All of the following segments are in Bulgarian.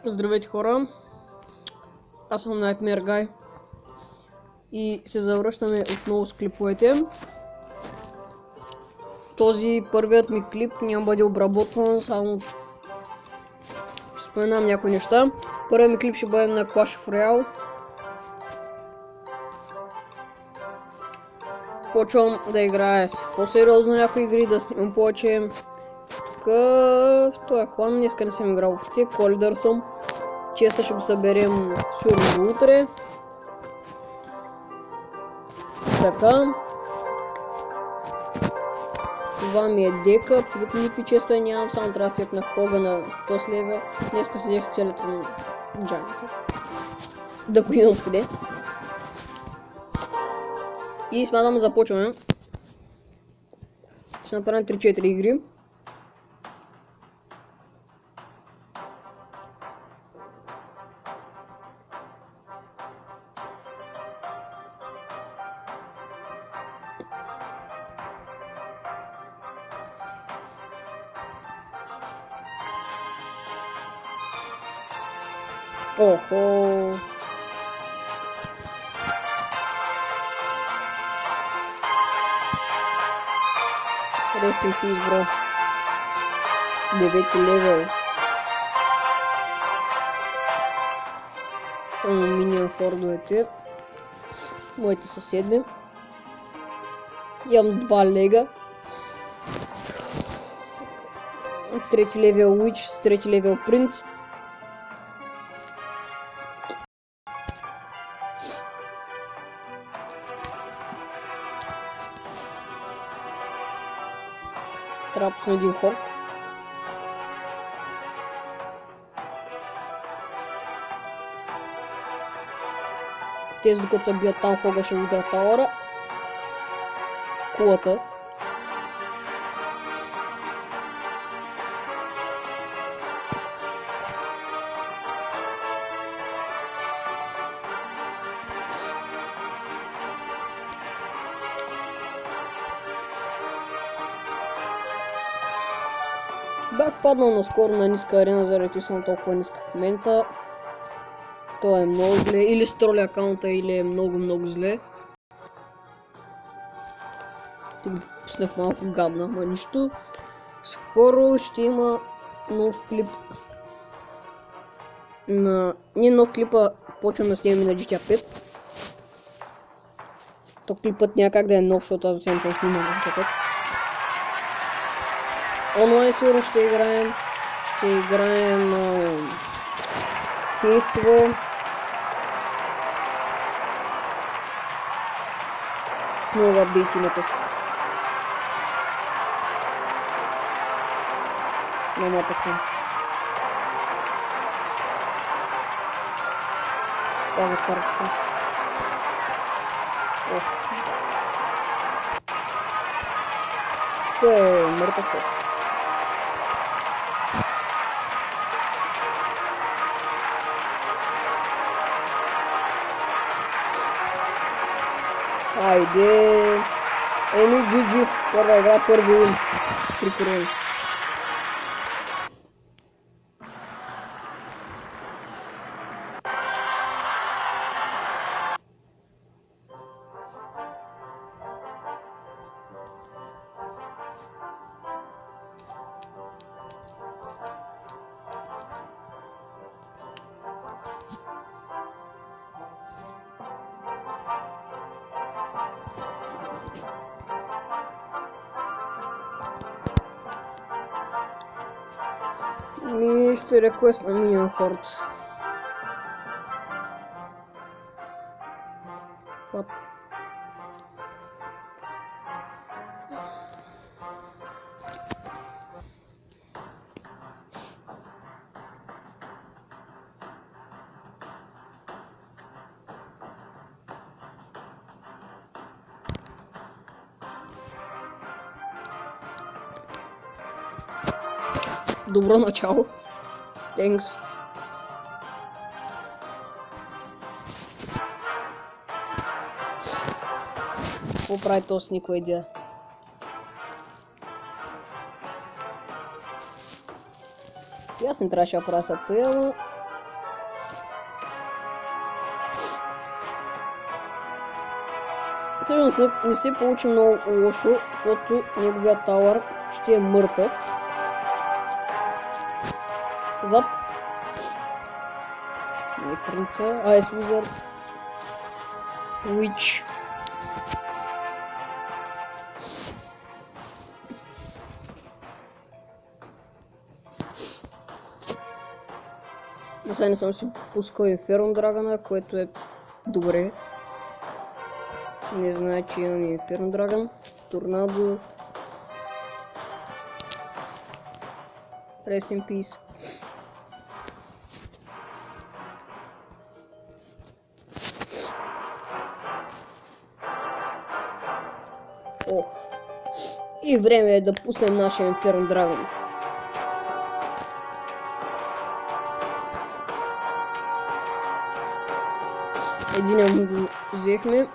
Здравейте хора, аз съм Nightmare Guy и се завръщаме отново с клиповете. Този първият ми клип няма бъде обработван, само ще споменам някои неща. Първият ми клип ще бъде на Clash of Royale. Почвам да играя с по-сериозно някои игри, да снимам повече. Тук в този клан днеска не съм играл въобще, колидър съм. Честа ще го съберем сигурно до утре. Така. Това ми е дека, абсолютно никакви често я нямам, само трябва да сетна хога на този левел. Днеска седех с целите на джамите. Да го имам поне. И смятам да започваме. Ще направим 3-4 игри. Охо. Rest in peace, bro. 9 левел. Само минион хордовете. Моите са 7. Имам 2 лега. 3 левел Witch с 3 левел Принц. Трябва да пусна един хорк. Тези докато се бият там, хога ще удра тауъра. Кулата. Бях паднал наскоро на ниска арена, заради съм толкова ниска в момента. Това е много зле. Или с троли акаунта, или е много зле. Тук пуснах малко габна, ама нищо. Скоро ще има нов клип. Ние нов клипа почваме да снимаме на GTA 5. То клипът някак да е нов, защото аз до съм снимал на GTA 5. Онлайн сигурно ще играем. Ще играем хейства. Много апдейти имате си. Няма така. Става картата. Това е мъртъв ход. Айде! Еми, GG! Първа игра, първи вин. 3 корени. Ми ще реквест на минион хорд. What? Добро начало. Thanks. Какво прави този никой идея? И аз не трябваше да правя са тъй, ама Всъщност не се получи много лошо, защото неговият тауър ще е мъртъв. Зап. Не принца. Ice Wizard. Witch. За сега не съм си пускал Inferno Dragon, което е добре. Не знае, че имам Inferno Dragon. Торнадо. Rest in peace. Ох. И време е да пуснем нашия Inferno Dragon. Единия му го взехме.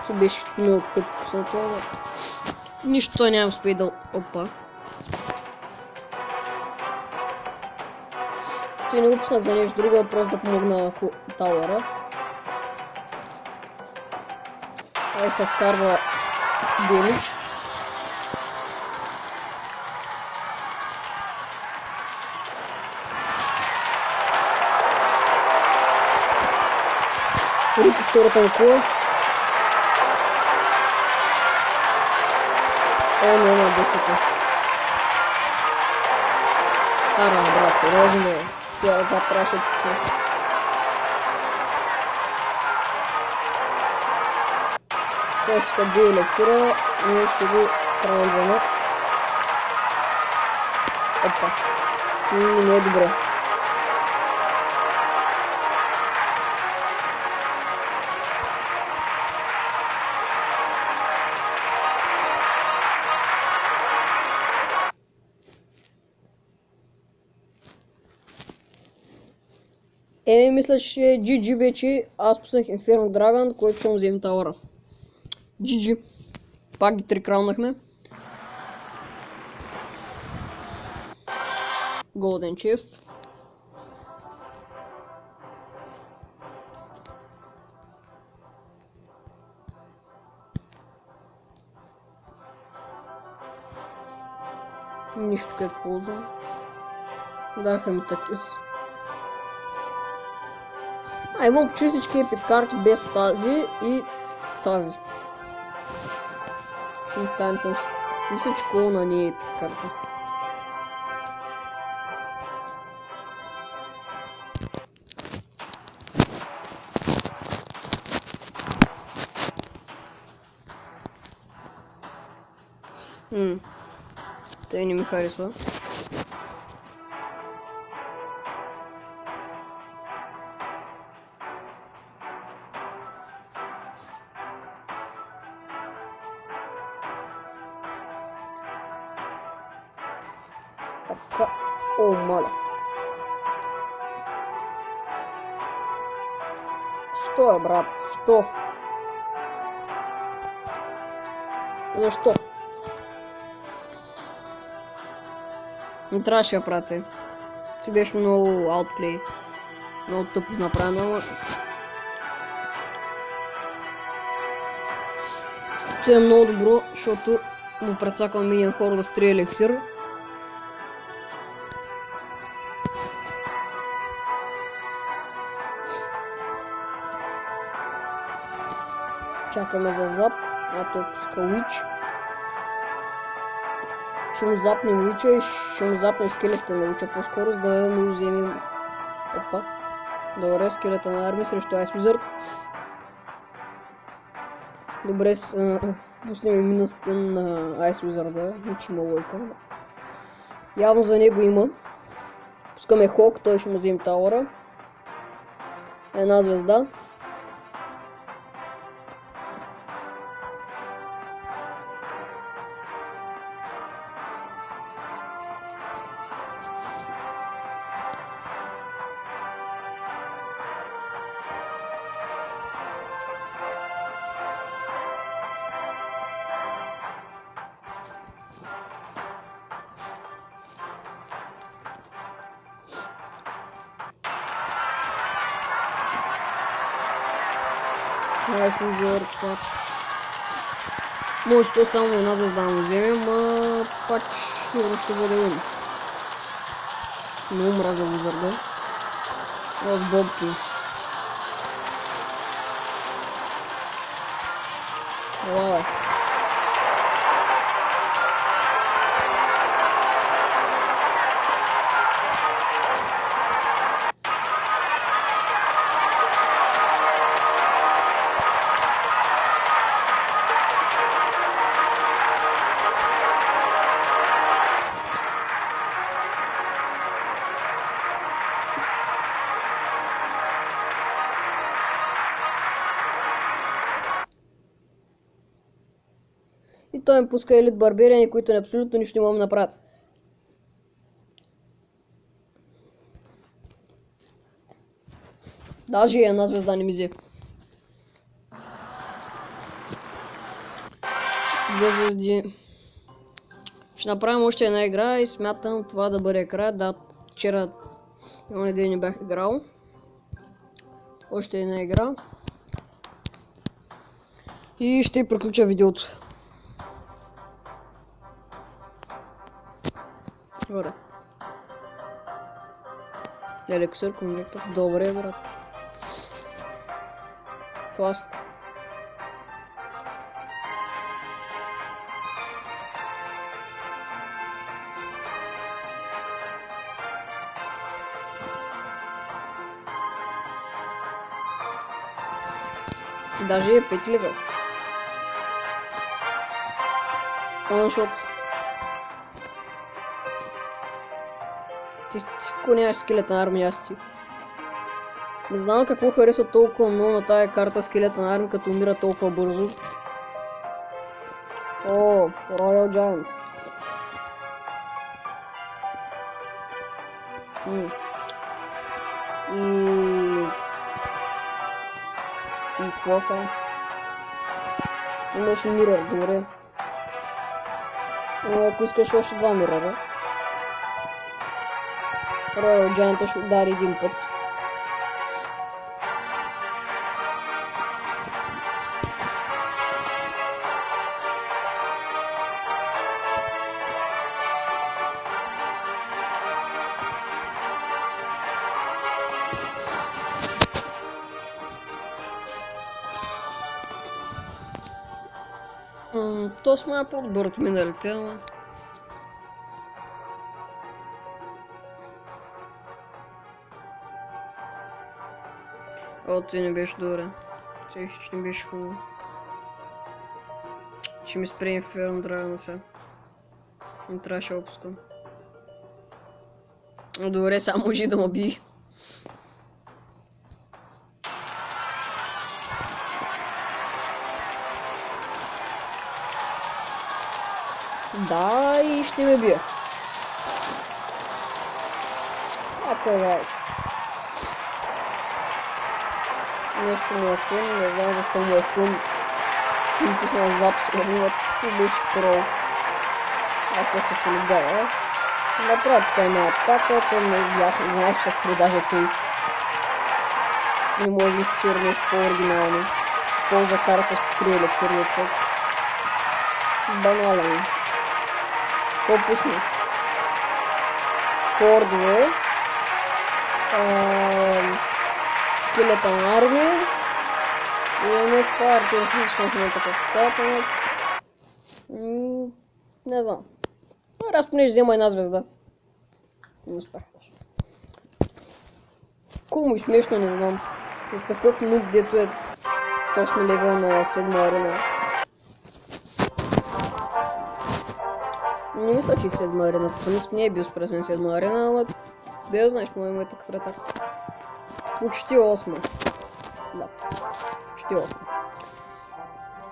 Се беше много тъпо пусна това, но нищо той няма успей да... Опа. Той не го пуснах за нещо друго, просто да помогна на тауъра. Ай се вкарва демидж. Дори по втората му кула. О, няма 10-та. Ара, брат, сериозно е. Цял запрашат. Той си къде елексира, ние ще го хранваме. Опа. И не е добре. Мисля, че е GG вече. Аз пуснах Inferno Dragon, който ще му вземем тауъра. GG. Пак ги 3 краунахме. Golden Chest. Нищо къде ползвам. Даха ми такис. Имам почти всички епик карти без тази и тази. И тази не съм си. Мисля, че колона не е епик карта. Той не ми харесва. Така, о, маля. Що е, брат? Що? Защо? Не трябваше да прати. Си беше много аутплей. Много тъпо направено. Това е много добро, защото му прецакам миниен хор да стрие елексир. Чакаме за зап, а той пуска Witch. Ще му запнем Witch и ще му запнем скелета на Witch по-скоро, за да му вземем... Опа. Добре, скелета на армия срещу Ice Wizard. Добре, пуснем минъста на Ice Wizard, че има лойка. Явно за него има. Пускаме Хок, той ще му вземем тауъра. Една звезда. Айде служер пак. Може то само една звезда да му вземем, пак сигурно ще бъде ум. Много мразя Wizard-а. С бобки. Ела, бе. И той им пуска елит барбериани, които абсолютно нищо не могат да направят. Даже и една звезда не ми взе. 2 звезди. Ще направим още една игра и смятам това да бъде края. Да, вчера оня ден не бях играл. Още една игра. И ще приключа видеото. Добре. Елексир, конвектор. Добре, брат. Фаст. Даже е 5 левел. Оншот. Ти ако нямаш скелетна армия, аз ти. Не знам какво харесва толкова много на тая карта скелетна армия, като умира толкова бързо. О, Royal Giant. И какво са? Имаше мирър, добре. Ако искаш още 2 миръра. Royal Giant ще удари един път. То сме по-добър от миналите, ама... О, ти не беше добре. Че не беше хубаво. Ще ми спре Инферно Драгона сега. Не трябваше да опускам. Добре, само може да ме би. Да, и ще ме бие. Ако играеш. Нещо му е фун, не знам защо му е фун. И пуснал запис, но ти беше трол. Ако се полигава. Направо той не атака, той не е ясно, знаех, че ще даже той не може да си сигурно нещо по-оригинално. Ползва карта с 3 елексирница. Банален. Какво пусна? Хордове. Скелетна армия. И не спар, че не си така стата. Не знам. Раз поне ще взема една звезда. Не успях. Колко му смешно, не знам. За такъв нуб, дето е 8 левел на 7 арена. Не мисля, че 7 арена. В принцип не е бил според мен 7 арена, ама... Да я знаеш, му е такъв ретард. Почти 8. Да. Почти 8.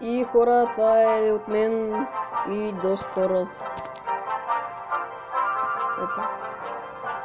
И хора, това е от мен и до скоро. Опа.